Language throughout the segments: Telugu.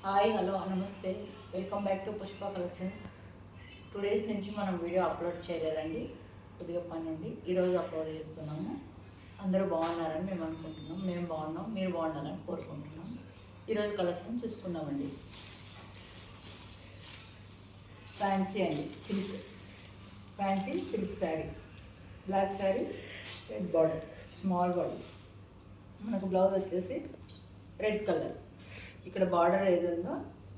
హాయ్ హలో నమస్తే, welcome back to Pushpa collections. 2 days నుంచి మనం వీడియో అప్లోడ్ చేయలేదండి, కొద్దిగా పని నుండి ఈరోజు అప్లోడ్ చేస్తున్నాము. అందరూ బాగున్నారని మేము అనుకుంటున్నాం, మేము బాగున్నాం, మీరు బాగుండాలని కోరుకుంటున్నాం. ఈరోజు కలెక్షన్ చూసుకుందామండి. ఫ్యాన్సీ అండి, fancy silk sari, black sari, red border, small border. మనకు బ్లౌజ్ వచ్చేసి రెడ్ కలర్, ఇక్కడ బార్డర్ ఏదైందో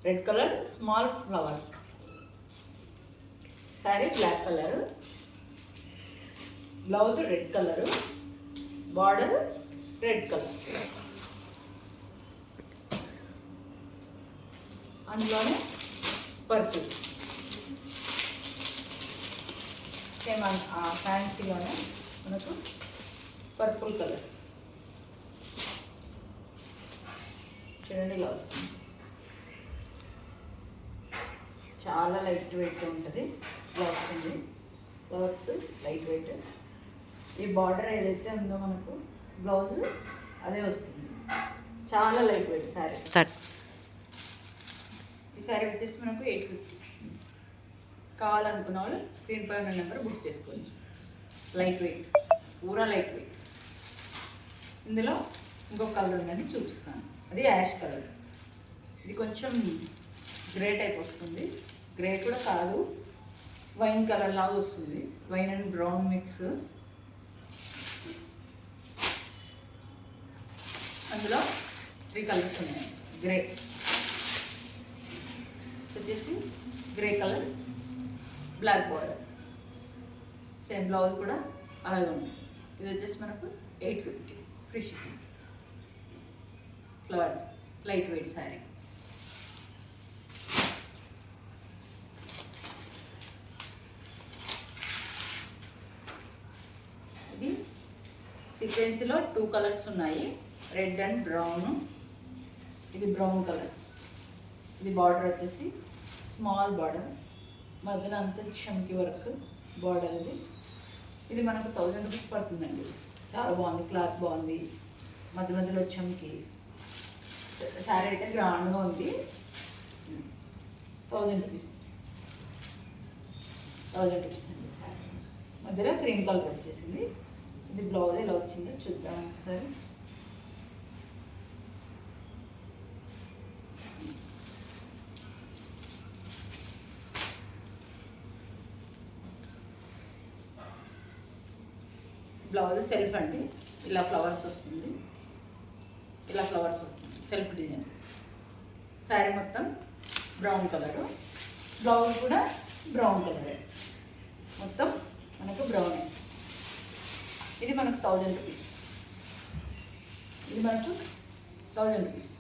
red colour, small flowers. Sari black colour, blouse red colour, border red colour. అందులోనే పర్పుల్, సేమ్ ఫ్యాన్సీలోనే మనకు పర్పుల్ కలర్. చూడండి ఇలా వస్తుంది, చాలా లైట్ వెయిట్ ఉంటుంది. బ్లౌజ్ ఉంది, బ్లౌజ్ లైట్ వెయిట్. ఈ బార్డర్ ఏదైతే ఉందో మనకు బ్లౌజ్ అదే వస్తుంది, చాలా లైట్ వెయిట్ శారీ. ఈ శారీ వచ్చేసి మనకు 850. కావాలనుకున్న వాళ్ళు స్క్రీన్ పై ఉన్న నెంబర్ బుక్ చేసుకోండి. లైట్ వెయిట్, పూరా లైట్ వెయిట్. ఇందులో ఇంకొక కలర్ ఉందని చూపిస్తాను, అది యాష్ కలర్. ఇది కొంచెం గ్రే టైప్ వస్తుంది, గ్రే కూడా కాదు, వైన్ కలర్ లాగా వస్తుంది, వైన్ అండ్ బ్రౌన్ మిక్స్. అందులో 3 కలర్స్ ఉన్నాయి. గ్రే వచ్చేసి grey colour, black border, same blouse కూడా అలాగే ఉంది. ఇది వచ్చేసి మనకు 850 free shipping. Flowers, light weight sari. ఇది సీక్వెన్స్లో 2 కలర్స్ ఉన్నాయి, రెడ్ అండ్ బ్రౌన్. ఇది బ్రౌన్ కలర్. ఇది బార్డర్ వచ్చేసి స్మాల్ బార్డర్, మధ్యన అంతా చమ్కి వర్క్ బార్డర్. ఇది మనకు 1000 రూపీస్ పడుతుందండి. చాలా బాగుంది, క్లాత్ బాగుంది, మధ్య మధ్యలో చమ్కి. శారీ అయితే గ్రాండ్గా ఉంది. 1000 రూపీస్, 1000 రూపీస్ అండి శారీ. మధ్యలో క్రీమ్ కలర్ వచ్చేసింది. ఇది బ్లౌజ్ ఎలా వచ్చిందో చూద్దాం ఒకసారి. బ్లౌజ్ సెల్ఫ్ అండి, ఇలా ఫ్లవర్స్ వస్తుంది, ఇలా ఫ్లవర్స్ వస్తుంది, సెల్ఫ్ డిజైన్. శారీ మొత్తం బ్రౌన్ కలరు, బ్లౌజ్ కూడా బ్రౌన్ కలరే, మొత్తం మనకు బ్రౌనే. ఇది మనకు 1000 రూపీస్, ఇది మనకు 1000 రూపీస్.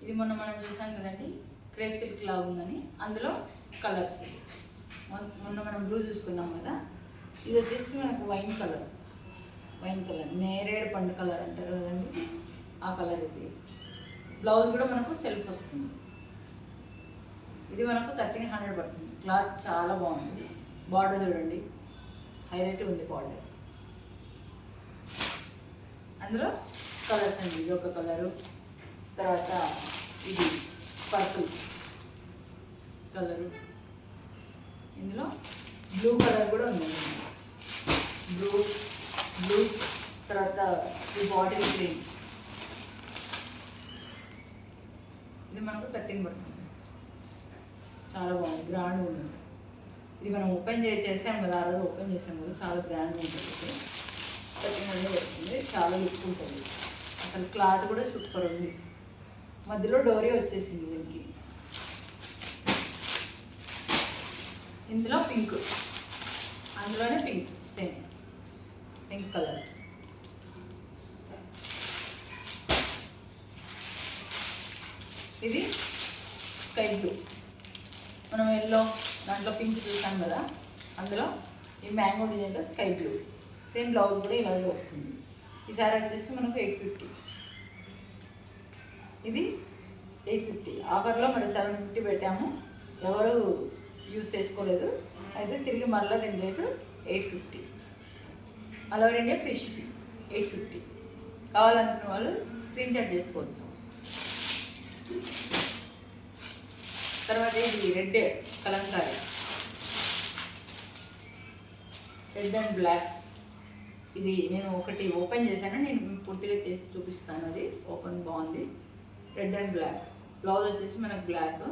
ఇది మొన్న మనం చూసాం కదండి, క్రేప్ సిల్క్ లాగా ఉందని, అందులో కలర్స్. మొన్న మనం బ్లూ చూసుకున్నాం కదా, ఇది వచ్చేసి మనకు వైన్ కలర్, నేరేడు పండు కలర్ అంటారు కదండి, ఆ కలర్. ఇది బ్లౌజ్ కూడా మనకు సెల్ఫ్ వస్తుంది. ఇది మనకు 1300 పడుతుంది. క్లాత్ చాలా బాగుంది. బార్డర్ చూడండి, హైలైట్ ఉంది బార్డర్. అందులో కలర్స్ అండి, ఇది ఒక కలరు, తర్వాత ఇది పర్పుల్ కలరు, ఇందులో బ్లూ కలర్ కూడా ఉంది. బ్లూ తర్వాత ఈ బాటిల్ గ్రీన్. ఇది మనకు 13 పడుతుంది. చాలా బాగుంది, గ్రాండ్ ఉంది అసలు. ఇది మనం ఓపెన్ చేసాం కదా, ఆ రోజు ఓపెన్ చేసాం కదా, చాలా గ్రాండ్ ఉంటుంది. 1300 పడుతుంది, చాలా లుక్ ఉంటుంది అసలు. క్లాత్ కూడా సూపర్ ఉంది. మధ్యలో డోరీ వచ్చేసింది దీనికి. ఇందులో పింక్, అందులోనే పింక్, సేమ్ పింక్ కలర్. ఇది స్కై బ్లూ, మనం ఎల్లో దాంట్లో పింక్ చూసాం కదా, అందులో ఈ మ్యాంగో డిజైన్లో స్కై బ్లూ. సేమ్ బ్లౌజ్ కూడా ఇలాగే వస్తుంది. ఈ శారీ వచ్చేసి మనకు 850. ఇది 850. ఆఫర్లో మరి 750 పెట్టాము, ఎవరు యూస్ చేసుకోలేదు. అయితే తిరిగి మరలా దీని rate 850. All over India free shipping 850. కావాలనుకున్న వాళ్ళు స్క్రీన్ షాట్ చేసుకోవచ్చు. తర్వాత ఇది red Kalamkari, red and black. ఇది నేను ఒకటి ఓపెన్ చేశాను, నేను పూర్తిగా చేసి చూపిస్తాను. అది ఓపెన్ బాగుంది. Red and black. బ్లౌజ్ వచ్చేసి మనకు బ్లాక్,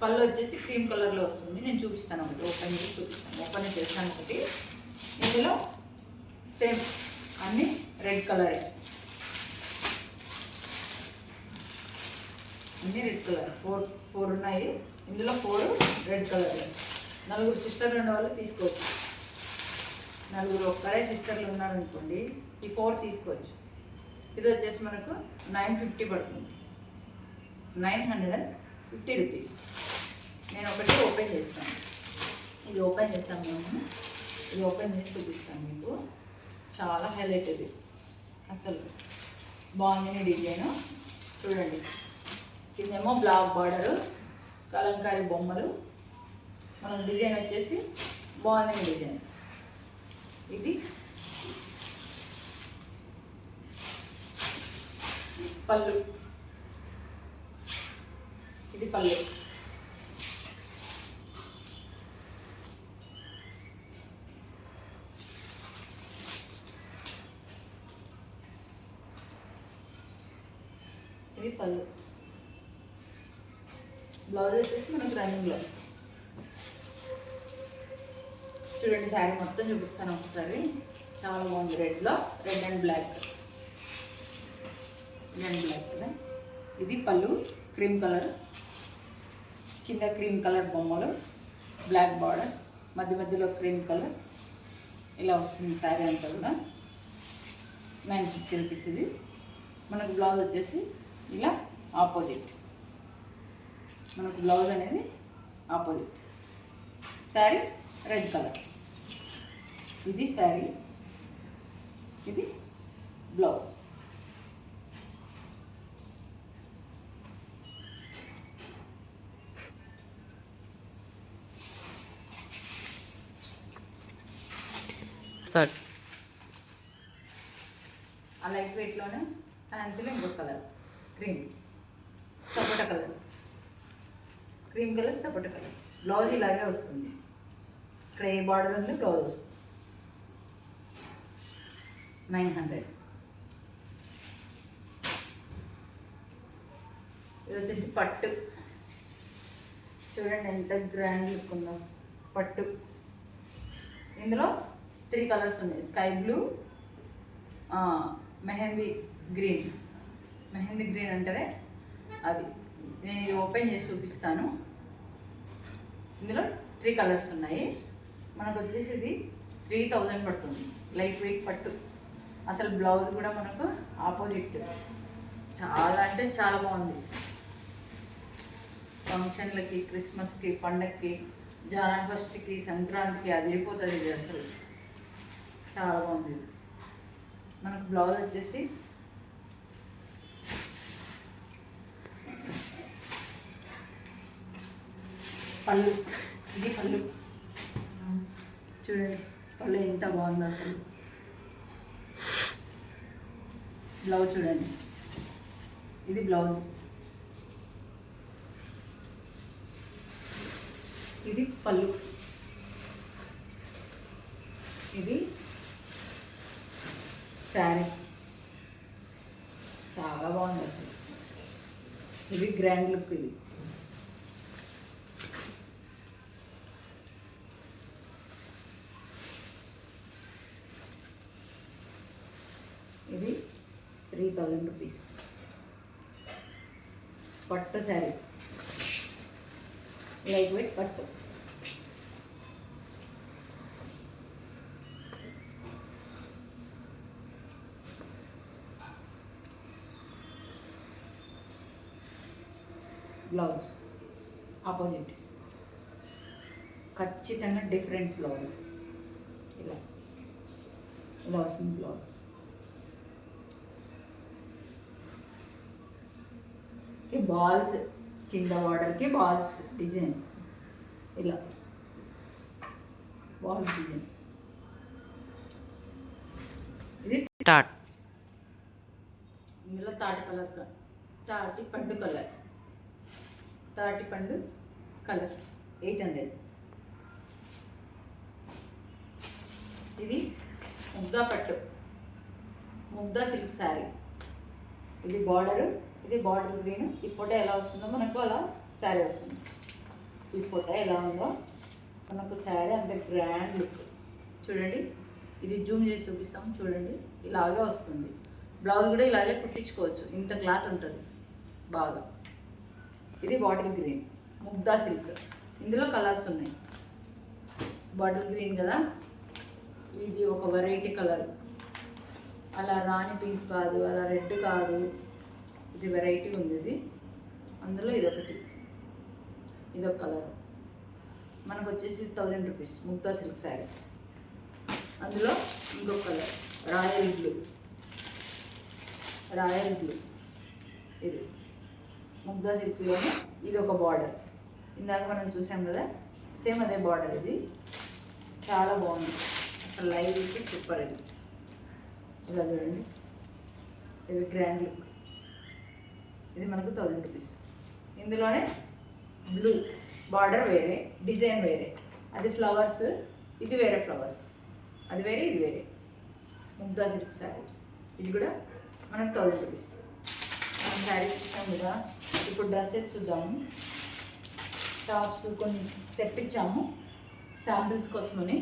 పళ్ళు వచ్చేసి క్రీమ్ కలర్లో వస్తుంది. నేను చూపిస్తాను, ఒకటి ఓపెన్ చేసి చూపిస్తాను. ఓపెన్ చేస్తాను ఒకటి. ఇందులో సేమ్ అన్నీ రెడ్ కలరే, అన్నీ రెడ్ కలర్. ఫోర్ ఉన్నాయి. ఇందులో 4 రెడ్ కలర్. 4 సిస్టర్లు ఉన్న వాళ్ళు తీసుకోవచ్చు. 4 ఒక్కరే సిస్టర్లు ఉన్నారనుకోండి, ఈ 4 తీసుకోవచ్చు. ఇది వచ్చేసి మనకు 950 పడుతుంది, 950 రూపీస్. నేను ఒకటి ఓపెన్ చేస్తాను. ఇది ఓపెన్ చేస్తాం మేము. ఇది ఓపెన్ చేసి చూపిస్తాను మీకు. చాలా హైలైట్ ఇది, అసలు బాగుంది డిజైన్. చూడండి, కిందేమో బ్లాక్ బార్డరు, కలంకారీ బొమ్మలు. మన డిజైన్ వచ్చేసి బాగుంది డిజైన్. ఇది పళ్ళు, ఇది పళ్ళు. ఇది పళ్ళు. బ్లౌజ్ వచ్చేసి మనకు రన్నింగ్లో. చూడండి, శారీ మొత్తం చూపిస్తాను ఒకసారి. చాలా బాగుంది. రెడ్లో red and black, red and black కదా. ఇది పళ్ళు, క్రీమ్ కలర్, కింద క్రీమ్ కలర్ బొమ్మలు, బ్లాక్ బార్డర్, మధ్య మధ్యలో క్రీమ్ కలర్. ఇలా వస్తుంది శారీ అంతా కూడా. 950 రూపీస్. ఇది మనకు బ్లౌజ్ వచ్చేసి ఇలా ఆపోజిట్. మనకు బ్లౌజ్ అనేది ఆపోజిట్. Sari red colour. ఇది శారీ, ఇది బ్లౌజ్. ఆ లైట్ వెయిట్లోనే ఫ్యాన్సీలో ఇంకో కలర్, క్రీమ్ సపోటా కలర్, క్రీమ్ కలర్ సపోటా కలర్. బ్లౌజ్ ఇలాగే వస్తుంది. ఇక్కడ ఏ బార్డర్ ఉంది, బ్లౌజ్ వస్తుంది. 900. ఇది వచ్చేసి పట్టు. చూడండి ఎంత గ్రాండ్ లుక్ ఉందో పట్టు. ఇందులో 3 కలర్స్ ఉన్నాయి. Sky blue, mehndi green. Mehndi green అంటారే అది. నేను ఇది ఓపెన్ చేసి చూపిస్తాను. ఇందులో 3 కలర్స్ ఉన్నాయి. మనకు వచ్చేసి ఇది 3000 పడుతుంది. లైట్ వెయిట్ పట్టు. అసలు బ్లౌజ్ కూడా మనకు ఆపోజిట్. చాలా అంటే చాలా బాగుంది. ఫంక్షన్లకి, క్రిస్మస్కి, పండగకి, జనవరి 1కి, సంక్రాంతికి అదిరిపోతుంది ఇది. అసలు చాలా బాగుంది. మనకు బ్లౌజ్ వచ్చేసి పళ్ళు. ఇది పళ్ళు. చూడండి పళ్ళు ఎంత బాగుందో అసలు. బ్లౌజ్ చూడండి, ఇది బ్లౌజ్. ఇది పళ్ళు. ఇది శారీ. చాలా బాగుంది అసలు. ఇది గ్రాండ్ లుక్. ఇది ఇది 3000 రూపీస్ పట్టు శారీ. లైట్ వెయిట్ పట్టు. Blouse opposite. ఖచ్చితంగా డిఫరెంట్ బ్లౌజ్. ఇలా ఇలా వస్తుంది బ్లౌజ్. బాల్స్, కింద బార్డర్కి బాల్స్ డిజైన్ ఇలా. Ball design. ఇది టాట్. ఇందులో తాటి పండు కలర్, తాటి పండు కలర్ 800. ఇది ముగ్దా పట్టు, ముగ్దా సిల్క్ శారీ. ఇది బార్డరు, ఇది బార్డర్ గ్రీన్. ఈ ఫోటో ఎలా వస్తుందో మనకు అలా శారీ వస్తుంది. ఈ ఫోటో ఎలా ఉందో మనకు శారీ అంత గ్రాండ్ లుక్. చూడండి, ఇది జూమ్ చేసి చూపిస్తాం. చూడండి, ఇలాగే వస్తుంది. బ్లౌజ్ కూడా ఇలాగే కుట్టించుకోవచ్చు, ఇంత క్లాత్ ఉంటుంది బాగా. ఇది బాటిల్ గ్రీన్, ముగ్దా సిల్క్. ఇందులో కలర్స్ ఉన్నాయి. బాటిల్ గ్రీన్ కదా, ఇది ఒక వెరైటీ కలర్. అలా రాణి పింక్ కాదు, అలా రెడ్ కాదు, ఇది వెరైటీ ఉంది. ఇది అందులో ఇదొకటి, ఇదొక కలర్. మనకు వచ్చేసి 1000 రూపీస్ ముగ్దా సిల్క్ శారీ. అందులో ఇంకొక కలర్ రాయల్ బ్లూ, ఇది ముగ్దా సిల్క్లోనే ఇది ఒక బార్డర్. ఇందాక మనం చూసాం కదా, సేమ్ అదే బార్డర్. ఇది చాలా బాగుంది, అసలు లైవ్ చూసి సూపర్. ఇది ఇలా చూడండి, ఇది గ్రాండ్ లుక్. ఇది మనకు 1000 రూపీస్. ఇందులోనే బ్లూ బార్డర్ వేరే, డిజైన్ వేరే. అది ఫ్లవర్స్, ఇది వేరే ఫ్లవర్స్. అది వేరే, ఇది వేరే. ముగ్దా సిల్క్ శారీ. ఇది కూడా మనకు 1000 రూపీస్. మనం శారీస్ చూసాం కదా, ఇప్పుడు డ్రెస్సెస్ చూద్దాము. టాప్స్ కొన్ని తెప్పించాము శాంపిల్స్ కోసమని.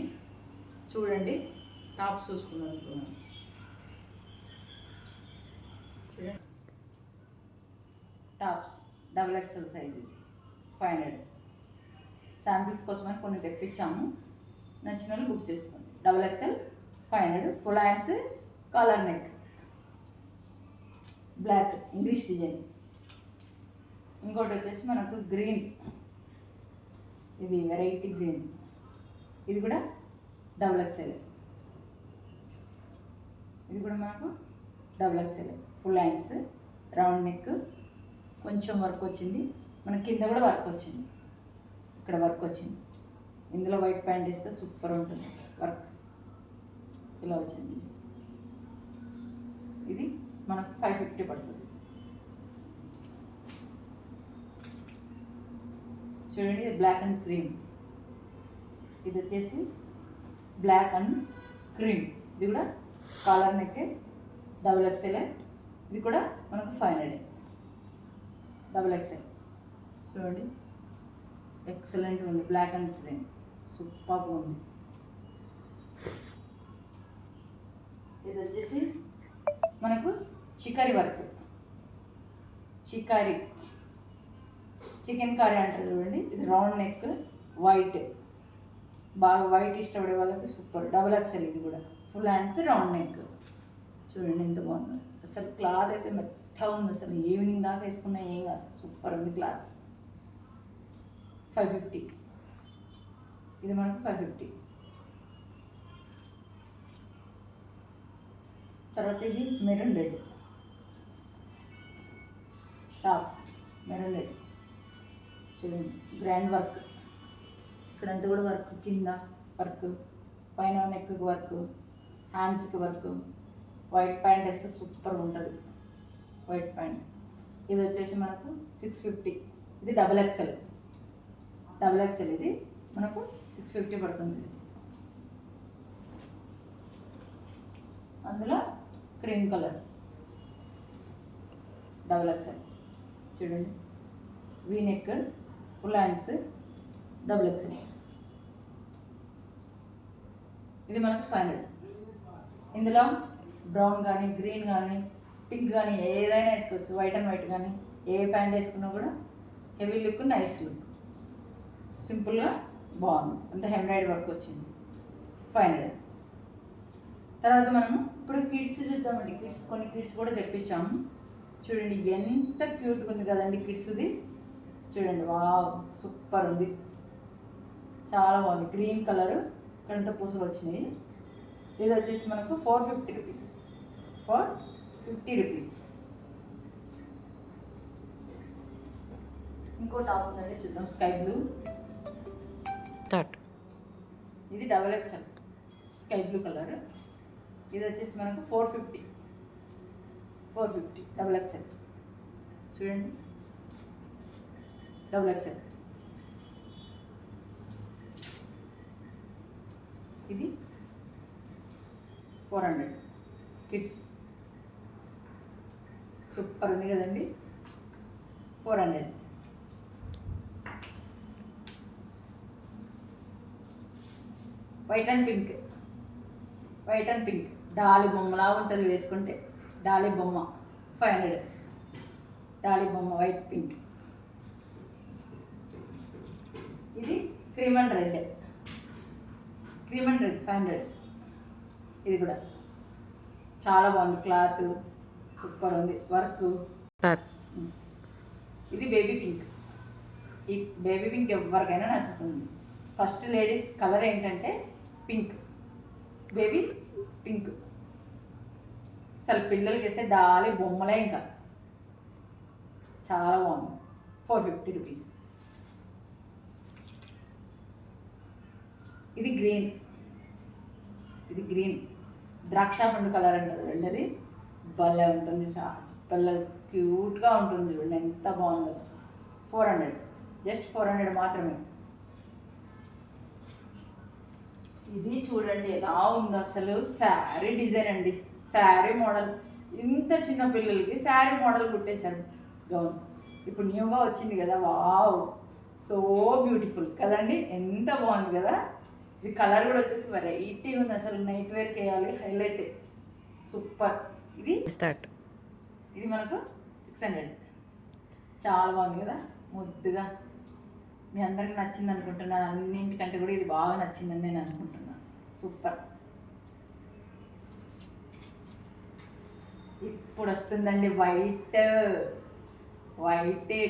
చూడండి, టాప్స్ చూసుకుందాం ఇప్పుడు. చూడండి, టాప్స్ XXL సైజు 500. శాంపిల్స్ కోసమని కొన్ని తెప్పించాము, నచ్చిన వాళ్ళు బుక్ చేసుకోండి. XXL 500. Full hands, collar neck, black English design. ఇంకోటి వచ్చేసి మనకు గ్రీన్, ఇది వెరైటీ గ్రీన్. ఇది కూడా XXL. ఇది కూడా మనకు XXL. Full hands, round neck, కొంచెం వర్క్ వచ్చింది. మన కింద కూడా వర్క్ వచ్చింది, ఇక్కడ వర్క్ వచ్చింది. ఇందులో వైట్ ప్యాంట్ వేస్తే సూపర్ ఉంటుంది. వర్క్ ఇలా వచ్చింది. ఇది మనకు 550 పడుతుంది. చూడండి, ఇది బ్లాక్ అండ్ క్రీమ్. ఇది వచ్చేసి బ్లాక్ అండ్ క్రీమ్. ఇది కూడా కాలర్ నెక్, XXL. ఇది కూడా మనకు 500. XXL. చూడండి, ఎక్సలెంట్ ఉంది. బ్లాక్ అండ్ క్రీమ్ సూపర్ ఉంది. ఇది వచ్చేసి మనకు చికరీ వర్క్, చికెన్ కర్రీ అంటారు చూడండి. ఇది రౌండ్ నెక్, వైట్, బాగా వైట్ ఇష్టపడే వాళ్ళకి సూపర్. XXL. ఇది కూడా ఫుల్ హ్యాండ్స్, రౌండ్ నెక్. చూడండి ఎంత బాగుంది. అసలు క్లాత్ అయితే మెత్తగా ఉంది. అసలు ఈవినింగ్ దాకా వేసుకున్నా ఏం కాదు, సూపర్ ఉంది క్లాత్. 550. ఇది మనకు 550. తర్వాత ఇది maroon red top, maroon red. చూడండి, గ్రాండ్ వర్క్. ఇక్కడంతా కూడా వర్క్, కింద వర్క్, పైన నెక్కి వర్క్, హ్యాండ్స్కి వర్క్. వైట్ ప్యాంట్ వేస్తే సూపర్ ఉంటుంది, వైట్ ప్యాంట్. ఇది వచ్చేసి మనకు 650. ఇది XXL. ఇది మనకు 650 పడుతుంది. అందులో క్రీమ్ కలర్ XXL. చూడండి, V neck, full hands, XXL. ఇది మనకు 500. ఇందులో బ్రౌన్ కానీ, గ్రీన్ కానీ, పింక్ కానీ ఏదైనా వేసుకోవచ్చు. వైట్ అండ్ వైట్ కానీ ఏ ప్యాంట్ వేసుకున్నా కూడా హెవీ లుక్, నైస్ లుక్. సింపుల్గా బాగుంది. అంత ఎంబ్రాయిడరీ వర్క్ వచ్చింది. 500. తర్వాత మనము ఇప్పుడు కిడ్స్ చూద్దామండి. కొన్ని కిడ్స్ కూడా తెప్పించాము. చూడండి, ఎంత క్యూట్గా ఉంది కదండి కిడ్స్ది. చూడండి, వావ్ సూపర్ ఉంది, చాలా బాగుంది. గ్రీన్ కలర్, ఇక్కడంతా పూసలు వచ్చినాయి. ఇది వచ్చేసి మనకు 450 రూపీస్. 450 రూపీస్. ఇంకో టాప్ ఉందండి, చూద్దాం. Sky blue. ఇది XXL స్కై బ్లూ కలర్. ఇది వచ్చేసి మనకు 450 XXL. చూడండి XXL. ఇది 400 కిడ్స్. సూపర్ ఉంది కదండి. 400. వైట్ అండ్ పింక్ డాలి బొమ్మలా ఉంటుంది వేసుకుంటే. డాలి బొమ్మ 500. డాలి బొమ్మ వైట్ పింక్. ఇది క్రీమ్ అండ్ రెడ్ 500. ఇది కూడా చాలా బాగుంది. క్లాత్ సూపర్ ఉంది. వర్క్. ఇది బేబీ పింక్. ఈ బేబీ పింక్ ఎవరికైనా నచ్చుతుంది. ఫస్ట్ లేడీస్ కలర్ ఏంటంటే పింక్, బేబీ పింక్. అసలు పిల్లలకి వేస్తే డాలి బొమ్మలే. ఇంకా చాలా బాగుంది. 450 రూపీస్. ఇది గ్రీన్ ద్రాక్ష పండు కలర్ అంటారు. రెండది భలే ఉంటుంది. పిల్లలు క్యూట్గా ఉంటుంది. చూడండి ఎంత బాగుందో. 400. జస్ట్ 400 మాత్రమే. ఇది చూడండి ఎలా ఉందో అసలు. శారీ డిజైన్ అండి. శారీ మోడల్. ఇంత చిన్న పిల్లలకి శారీ మోడల్ కుట్టేశారు గౌన్. ఇప్పుడు న్యూగా వచ్చింది కదా. వావ్, సో బ్యూటిఫుల్ కదండి. ఎంత బాగుంది కదా. ఇది కలర్ కూడా వచ్చేసి వెరైటీ ఉంది అసలు. నైట్ వేర్కి వేయాలి, హైలైట్. సూపర్. ఇది మనకు 600. చాలా బాగుంది కదా, ముద్దుగా. మీ అందరికి నచ్చింది అనుకుంటున్నాను. అన్నింటికంటే కూడా ఇది బాగా నచ్చిందని నేను అనుకుంటున్నాను. సూపర్. ఇప్పుడు వస్తుందండి వైట్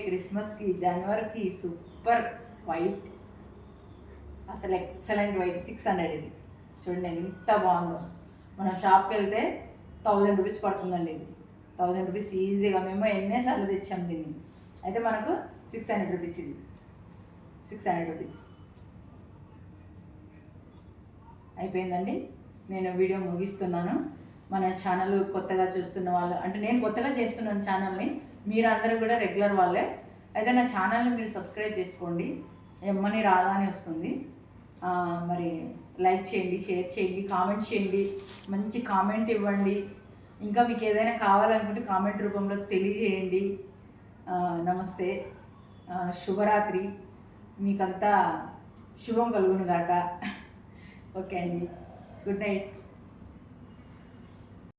క్రిస్మస్కి, జనవరికి. సూపర్ వైట్, అసలు ఎక్సలెంట్ వైట్. 600. ఇది చూడండి ఎంత బాగుందో. మనం షాప్కి వెళ్తే 1000 రూపీస్ పడుతుందండి. ఇది 1000 రూపీస్ ఈజీగా. మేము ఎన్నిసార్లు తెచ్చాము దీన్ని. అయితే మనకు 600 రూపీస్. ఇది 600 రూపీస్ అయిపోయిందండి. నేను వీడియో ముగిస్తున్నాను. మన ఛానల్ కొత్తగా చూస్తున్న వాళ్ళు, అంటే నేను కొత్తగా చేస్తున్నాను ఛానల్ని, మీరు అందరూ కూడా రెగ్యులర్ వాళ్ళే. అయితే నా ఛానల్ని మీరు సబ్స్క్రైబ్ చేసుకోండి. ఎమ్మని రాదా అని వస్తుంది. మరి లైక్ చేయండి, షేర్ చేయండి, కామెంట్ చేయండి. మంచి కామెంట్ ఇవ్వండి. ఇంకా మీకు ఏదైనా కావాలనుకుంటే కామెంట్ రూపంలో తెలియజేయండి. నమస్తే, శుభరాత్రి. మీకంతా శుభం కలుగును గాక. ఓకే అండి, గుడ్ నైట్.